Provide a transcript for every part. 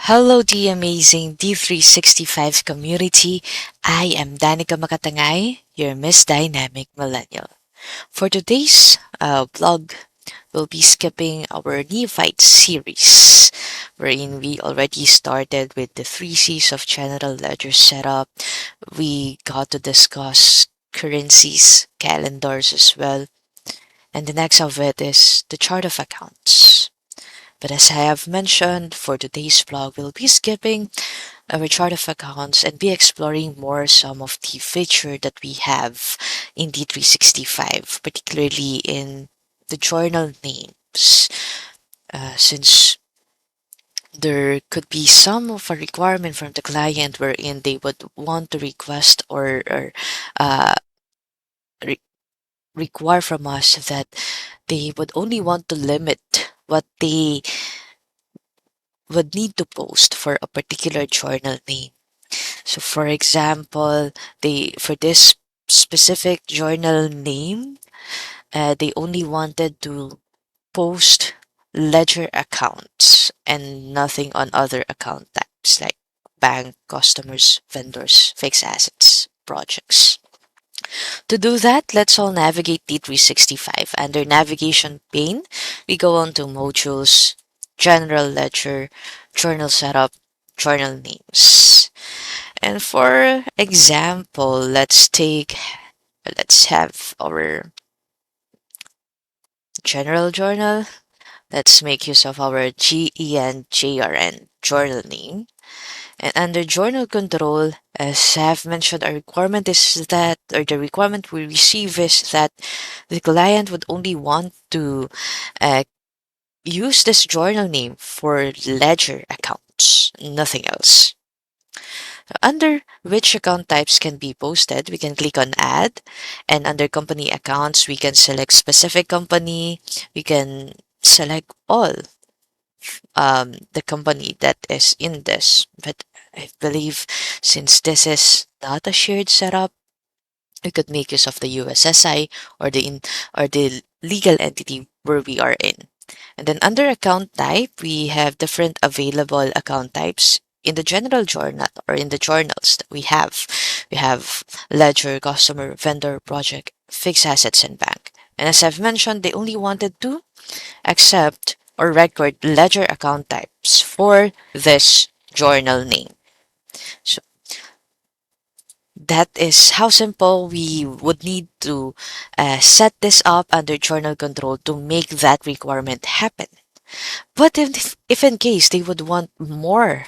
Hello, the amazing D365 community. I am Danica Makatangay, your Miss Dynamic Millennial. For today's vlog, we'll be skipping our Neophyte series, wherein we already started with the three C's of general ledger setup. We got to discuss currencies, calendars as well, and the next of it is the chart of accounts. But as I have mentioned, for today's vlog, we'll be skipping our chart of accounts and be exploring more some of the feature that we have in D365, particularly in the journal names. Since there could be some of a requirement from the client wherein they would want to request or uh, re- require from us that they would only want to limit what they would need to post for a particular journal name. So for example, they for this specific journal name, they only wanted to post ledger accounts and nothing on other account types like bank, customers, vendors, fixed assets, projects. To do that, let's all navigate D365. Under navigation pane, we go on to modules, general ledger, journal setup, journal names. And for example, let's have our general journal. Let's make use of our GEN journal name. And under journal control, as I've mentioned, our requirement is that, or the requirement we receive is that the client would only want to uh, use this journal name for ledger accounts, nothing else. Under which account types can be posted, we can click on add, and under company accounts, we can select specific company. We can select all the company that is in this. But I believe since this is not a shared setup, we could make use of the USSI or the legal entity where we are in. And then under account type, we have different available account types in the general journal or in the journals that we have. We have ledger, customer, vendor, project, fixed assets, and bank. And as I've mentioned, they only wanted to accept or record ledger account types for this journal name. So that is how simple we would need to set this up under journal control to make that requirement happen. But if in case they would want more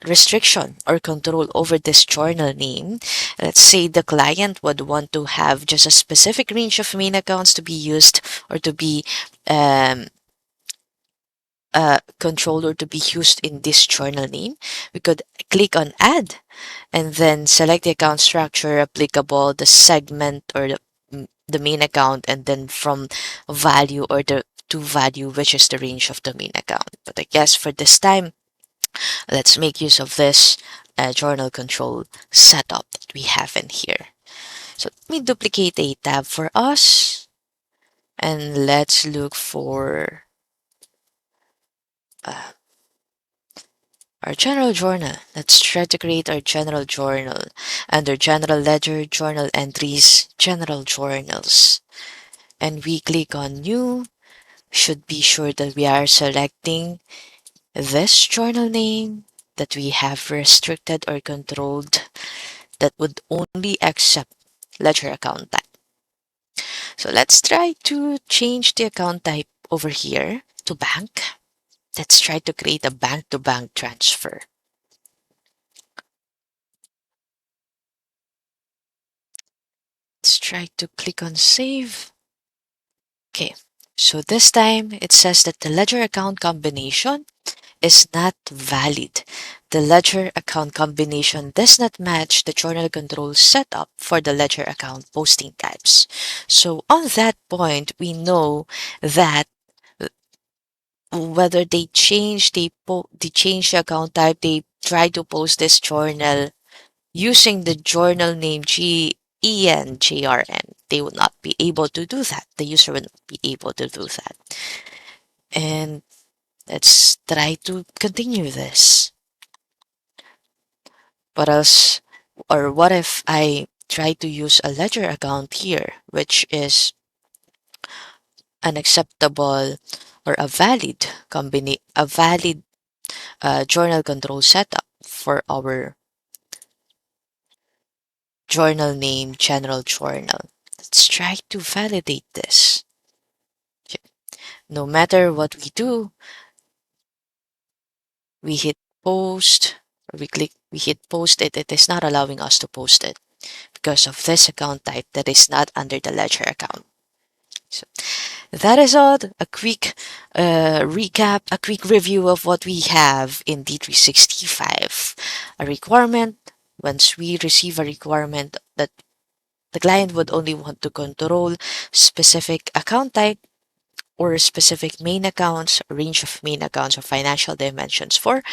restriction or control over this journal name, let's say the client would want to have just a specific range of main accounts to be used or to be um, controller to be used in this journal name, we could click on add and then select the account structure applicable, the segment or the main account, and then from value or the to value, which is the range of the main account. But I guess for this time, let's make use of this journal control setup that we have in here. So let me duplicate a tab for us and let's look for uh, our general journal. Let's try to create our general journal. Under general ledger, journal entries, general journals. And we click on new. Should be sure that we are selecting this journal name that we have restricted or controlled that would only accept ledger account type. So let's try to change the account type over here to bank. Let's try to create a bank to bank transfer. Let's try to click on save. Okay, so this time it says that the ledger account combination is not valid. The ledger account combination does not match the journal control setup for the ledger account posting types. So on that point, we know that whether they change the account type, they try to post this journal using the journal name GENJRN, they would not be able to do that. The user would not be able to do that. And Let's try to continue this. What else? Or what if I try to use a ledger account here, which is an acceptable or a valid journal control setup for our journal name general journal. Let's try to validate this. No matter what we do, we hit post, or we hit post it, it is not allowing us to post it because of this account type that is not under the ledger account. So that is all. A quick recap, a quick review of what we have in D365. A requirement, once we receive a requirement that the client would only want to control specific account type or specific main accounts, range of main accounts or financial dimensions for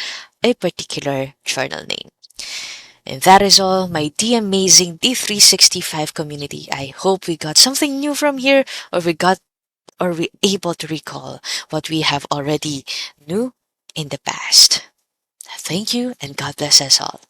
a particular journal name. And that is all, my amazing D365 community. I hope we got something new from here, or we able to recall what we have already knew in the past. Thank you and God bless us all.